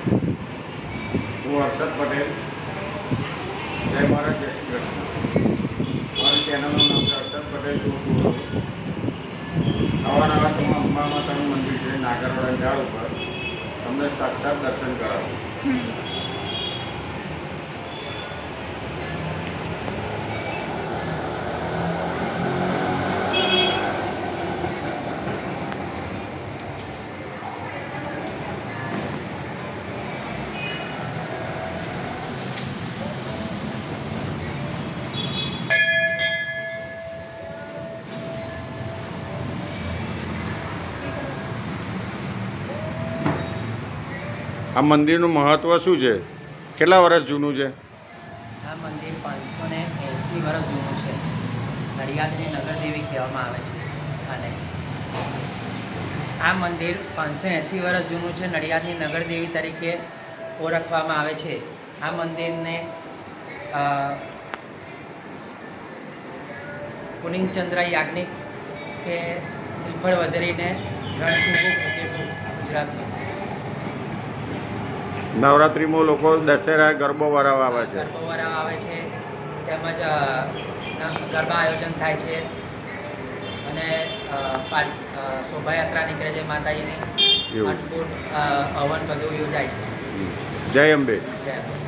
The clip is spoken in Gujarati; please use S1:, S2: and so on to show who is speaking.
S1: હું હર્ષદ પટેલ, જય મહારાજ, જય શ્રી કૃષ્ણ. મારી ચેનલનું નામ છે હર્ષદ પટેલ ટૂર. નવા તમે અંબા માતાનું મંદિર છે નાગરવાડા ગાળ ઉપર, તમને સાક્ષાત દર્શન કરાવું. આ મંદિરનું મહત્ત્વ શું છે? કેટલા વર્ષ જૂનું છે?
S2: આ મંદિર 580 વર્ષ જૂનું છે. નડિયાદની નગરદેવી કહેવામાં આવે છે. અને આ મંદિર 580 વર્ષ જૂનું છે. નડિયાદની નગરદેવી તરીકે ઓળખવામાં આવે છે. આ મંદિરને પુનિનચંદ્ર યાજ્ઞિક કે શ્રીફળ વધેરીને રણસિંહુ પ્રતિષ્ઠિત ગુજરાતનું.
S1: નવરાત્રિમાં લોકો દશેરા ગરબો વરાવવા આવે છે.
S2: ગરબો વરાવવા આવે છે, તેમજ ગરબા આયોજન થાય છે અને શોભાયાત્રા નીકળે છે માતાજીની. અદ્ભુત હવન બધું યોજાય છે.
S1: જય અંબે.
S2: જય અંબે.